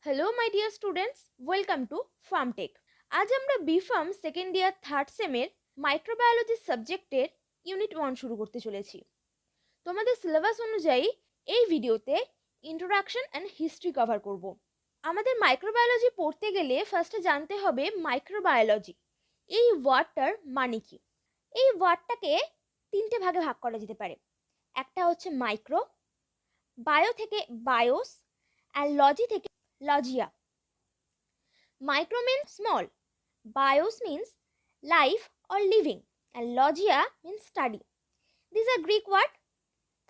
Hello my dear students, welcome to pharm tech. আজ আমরা B.pharm second year third সেমের microbiology সাবজেক্টের unit 1 শুরু করতে চলেছি। তোমাদের সিলেবাস অনুযায়ী এই ভিডিওতে ইন্ট্রোডাকশন অ্যান্ড হিস্ট্রি কভার করব। আমাদের মাইক্রোবায়োলজি পড়তে গেলে ফার্স্টে জানতে হবে মাইক্রোবায়োলজি এই ওয়ার্ডটার মানে কি। এই ওয়ার্ডটাকে তিনটে ভাগে ভাগ করা যেতে পারে। একটা হচ্ছে মাইক্রো, বায়ো থেকে বায়োস, আর লজি থেকে লজিয়া। Micro means small, bios means life or living, and logia means study. These are Greek word.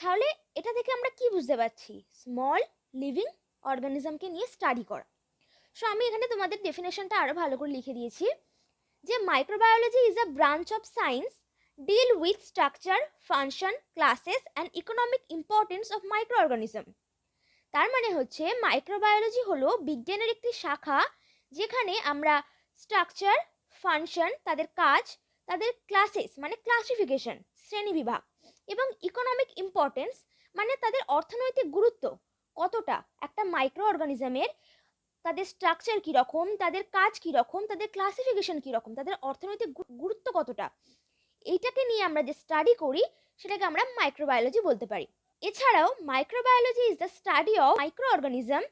তাহলে এটা থেকে আমরা কি বুঝতে পারছি? স্মল লিভিং অর্গানিজমকে নিয়ে স্টাডি করা। সো আমি এখানে তোমাদের ডেফিনেশনটা আরো ভালো করে লিখে দিয়েছি যে microbiology is a branch of science deal with structure, function, classes and economic importance of microorganism. তার মানে হচ্ছে মাইক্রোবায়োলজি হলো বিজ্ঞানের একটি শাখা যেখানে আমরা স্ট্রাকচার, ফাংশন, তাদের কাজ, তাদের ক্লাসেস মানে ক্লাসিফিকেশন শ্রেণীবিভাগ এবং ইকোনমিক ইম্পর্টেন্স মানে তাদের অর্থনৈতিক গুরুত্ব কতটা একটা মাইক্রো অর্গানিজমের, তাদের স্ট্রাকচার কীরকম, তাদের কাজ কীরকম, তাদের ক্লাসিফিকেশন কীরকম, তাদের অর্থনৈতিক গুরুত্ব কতটা, এইটাকে নিয়ে আমরা যে স্টাডি করি সেটাকে আমরা মাইক্রোবায়োলজি বলতে পারি। এছাড়াও microbiology is the study of micro organism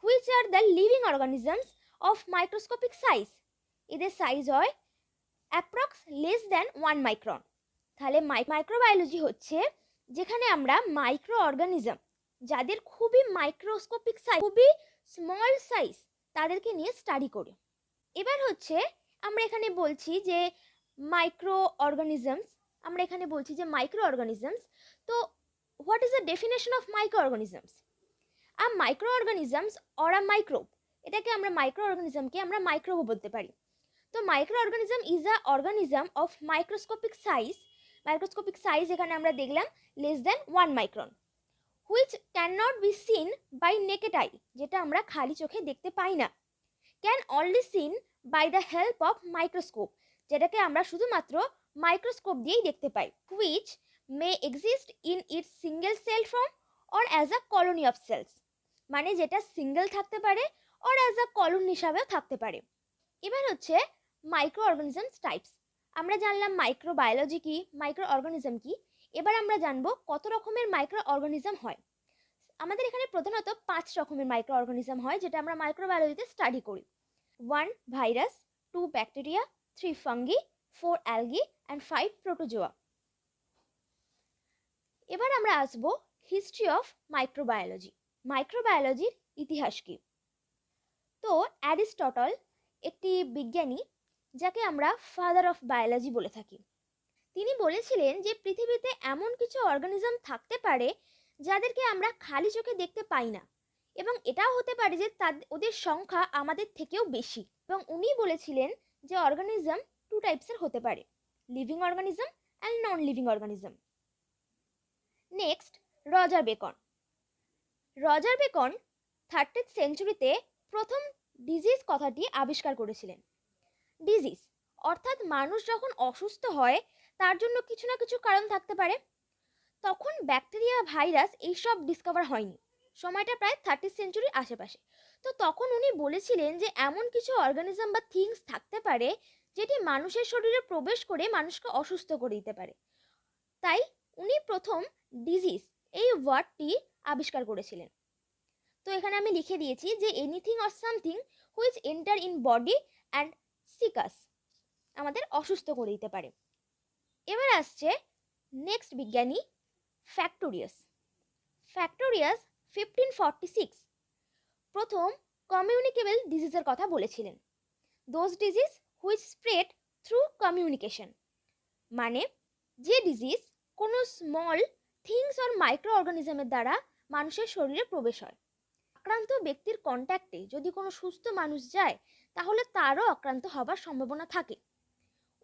which are the living organisms of microscopic size. এদের সাইজ হয় অ্যাপ্রক্স লেস দ্যান 1 মাইক্রন। তাহলে মাইক্রোবায়োলজি হচ্ছে যেখানে আমরা মাইক্রো অর্গানিজম যাদের খুবই মাইক্রোস্কোপিক সাইজ, খুবই স্মল সাইজ, তাদেরকে নিয়ে স্টাডি করি। এবার হচ্ছে আমরা এখানে বলছি যে মাইক্রো অর্গানিজমস, তো what is the definition of microorganisms? A microorganisms or a microbe, এটাকে আমরা মাইক্রোঅর্গানিজমকে আমরা মাইক্রোব বলতে পারি। তো microorganism is a organism of microscopic size এখানে আমরা দেখলাম less than 1 micron, which can not be seen by naked eye, যেটা আমরা খালি চোখে দেখতে পাই না, can only seen by the help of microscope, যেটাকে আমরা শুধুমাত্র মাইক্রোস্কোপ দিয়েই দেখতে পাই, which may exist in its single cell form or as a colony of cells, মানে যেটা সিঙ্গেল থাকতে পারে অর অ্যাজ আ কলোনি হিসাবেও থাকতে পারে। এবার হচ্ছে মাইক্রো অর্গানিজমস টাইপস। আমরা জানলাম মাইক্রোবায়োলজি কি, মাইক্রো অর্গানিজম কি। এবার আমরা জানবো কত রকমের মাইক্রো অর্গানিজম হয়। আমাদের এখানে প্রধানত 5 রকমের মাইক্রো অর্গানিজম হয় যেটা আমরা মাইক্রোবায়োলজিতে স্টাডি করি। 1 virus, 2 bacteria, 3 fungi, 4 algae and 5 protozoa. এবার আমরা আসবো হিস্ট্রি অফ মাইক্রোবায়োলজি। মাইক্রোবায়োলজির ইতিহাস কি? তো অ্যারিস্টটল একটি বিজ্ঞানী যাকে আমরা ফাদার অফ বায়োলজি বলে থাকি, তিনি বলেছিলেন যে পৃথিবীতে এমন কিছু অর্গানিজম থাকতে পারে যাদেরকে আমরা খালি চোখে দেখতে পাই না, এবং এটাও হতে পারে যে ওদের সংখ্যা আমাদের থেকেও বেশি। এবং উনি বলেছিলেন যে অর্গানিজম 2 টাইপসের হতে পারে, living organism and non living organism. Next, Roger beacon. 30th সেঞ্চুরিতে প্রথম ডিজিজ কথাটি আবিষ্কার করেছিলেন। ডিজিজ অর্থাৎ মানুষ যখন অসুস্থ হয় তার জন্য কিছু না কিছু কারণ থাকতে পারে। তখন ব্যাকটেরিয়া, ভাইরাস এইসব ডিসকভার হয়নি, সময়টা প্রায় 30th সেঞ্চুরির আশেপাশে। তো তখন উনি বলেছিলেন যে এমন কিছু অর্গানিজম বা থিংস থাকতে পারে যেটি মানুষের শরীরে প্রবেশ করে মানুষকে অসুস্থ করে দিতে পারে। তাই উনি প্রথম ডিজিজ এই ওয়ার্ডটি আবিষ্কার করেছিলেন। তো এখানে আমি লিখে দিয়েছি যে anything or something which enter in body and sick us, আমাদের অসুস্থ করে দিতে পারে। এবার আসছে নেক্সট বিজ্ঞানী ফ্যাক্টোরিয়াস। 1546 প্রথম কমিউনিকেবল ডিজিজের কথা বলেছিলেন। Those disease which spread through communication, মানে যে ডিজিজ কোনো স্মল থিংস অর মাইক্রো অর্গানিজমের দ্বারা মানুষের শরীরে প্রবেশ হয়। আক্রান্ত ব্যক্তির কন্ট্যাক্টে যদি কোনো সুস্থ মানুষ যায় তাহলে তারও আক্রান্ত হবার সম্ভাবনা থাকে।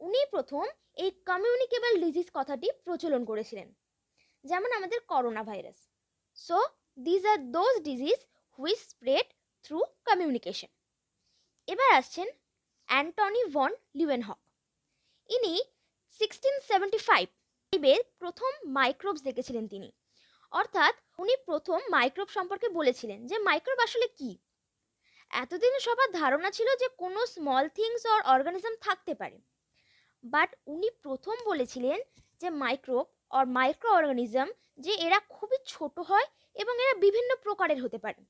উনি প্রথম এই কমিউনিকেবল ডিজিজ কথাটি প্রচলন করেছিলেন, যেমন আমাদের corona virus. So these are those disease which spread through communication. এবার আসছেন অ্যান্টনি ভন লিউয়েনহক। ইনি 1675 প্রথম মাইক্রোবস দেখেছিলেন তিনি, অর্থাৎ উনি প্রথম মাইক্রোব সম্পর্কে বলেছিলেন যে মাইক্রোব আসলে কি। এতদিন সবার ধারণা ছিল যে কোনো স্মল থিংস অর অর্গানিজম থাকতে পারে, বাট উনি প্রথম বলেছিলেন যে মাইক্রোব অর মাইক্রো অর্গানিজম, যে এরা খুবই ছোট হয় এবং এরা বিভিন্ন প্রকারের হতে পারে।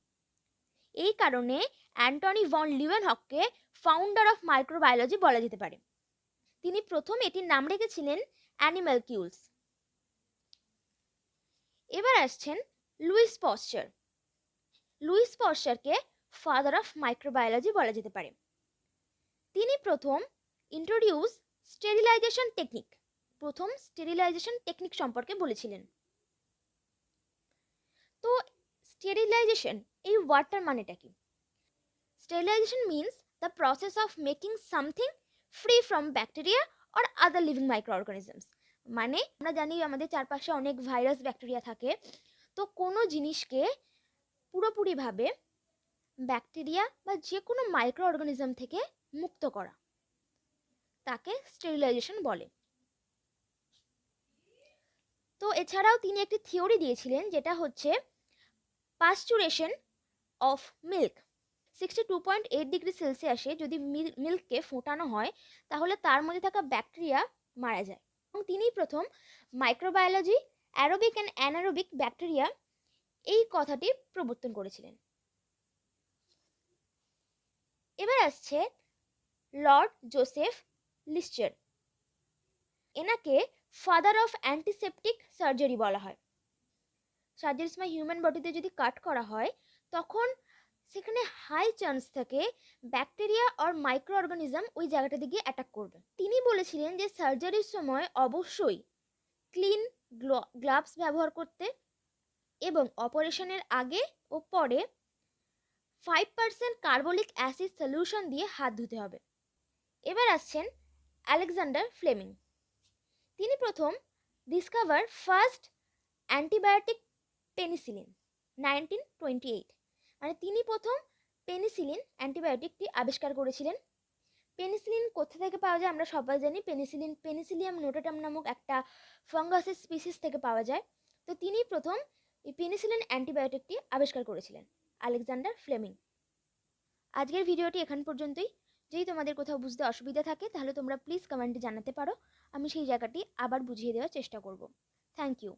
এই কারণে অ্যান্টনি ভন লিউয়েনহককে ফাউন্ডার অফ মাইক্রোবায়োলজি বলা যেতে পারে। তিনি প্রথম এটির নাম রেখেছিলেন অ্যানিমালকিউলস। এবার আসছেন লুইস পশ্চার। লুইস পশ্চারকে ফাদার অফ মাইক্রোবায়োলজি বলা যেতে পারে। তিনি প্রথম ইন্ট্রোডিউস স্টেরিলাইজেশন টেকনিক, প্রথম স্টেরিলাইজেশন টেকনিক সম্পর্কে বলেছিলেন। তো স্টেরিলাইজেশন, এই ওয়ার্ডটার মানেটা কি? Sterilization means the process of making something free from bacteria or other living micro organisms. মানে আমরা জানি আমাদের চারপাশে অনেক ভাইরাস ব্যাকটেরিয়া থাকে, তো কোনো জিনিসকে পুরোপুরিভাবে ব্যাকটেরিয়া বা যে কোনো মাইক্রো অর্গানিজম থেকে মুক্ত করা, তাকে স্টেরিলাইজেশন বলে। তো এছাড়াও তিনি একটি থিওরি দিয়েছিলেন, যেটা হচ্ছে পাস্চুরেশন অফ মিল্ক। 62.8 ডিগ্রি সেলসিয়াসে যদি মিল্ককে ফোটানো হয়, তাহলে তার মধ্যে থাকা ব্যাকটেরিয়া মারা যায়। এবং তিনি প্রথম microbiology aerobic and anaerobic bacteria, এই কথাটি প্রবর্তন করেছিলেন। এবার আসছে লর্ড জোসেফ লিস্টার। এনাকে ফাদার অফ অ্যান্টিসেপটিক সার্জারি বলা হয়। সার্জারির সময় হিউম্যান বডিতে যদি কাট করা হয়, তখন সেখানে হাই চান্স থাকে ব্যাকটেরিয়া আর মাইক্রো অর্গানিজম ওই জায়গাটাতে গিয়ে অ্যাটাক করবে। তিনি বলেছিলেন যে সার্জারির সময় অবশ্যই ক্লিন গ্লাভস ব্যবহার করতে এবং অপারেশনের আগে ও পরে 5% কার্বলিক অ্যাসিড সলিউশন দিয়ে হাত ধুতে হবে। এবার আসছেন আলেকজান্ডার ফ্লেমিং। তিনি প্রথম ডিসকভার ফার্স্ট অ্যান্টিবায়োটিক পেনিসিলিন 1928। মানে তিনি প্রথম পেনিসিলিন অ্যান্টিবায়োটিকটি আবিষ্কার করেছিলেন। পেনিসিলিন কোথা থেকে পাওয়া যায় আমরা সবাই জানি, পেনিসিলিয়াম নোটাটাম নামক একটা ফাঙ্গাসের স্পিসিস থেকে পাওয়া যায়। তো তিনি প্রথম এই পেনিসিলিন অ্যান্টিবায়োটিকটি আবিষ্কার করেছিলেন, আলেকজান্ডার ফ্লেমিং। আজকের ভিডিওটি এখান পর্যন্তই। যদি তোমাদের কোথাও বুঝতে অসুবিধা থাকে, তাহলে তোমরা প্লিজ কমেন্টে জানাতে পারো, আমি সেই জায়গাটি আবার বুঝিয়ে দেওয়ার চেষ্টা করব। Thank you.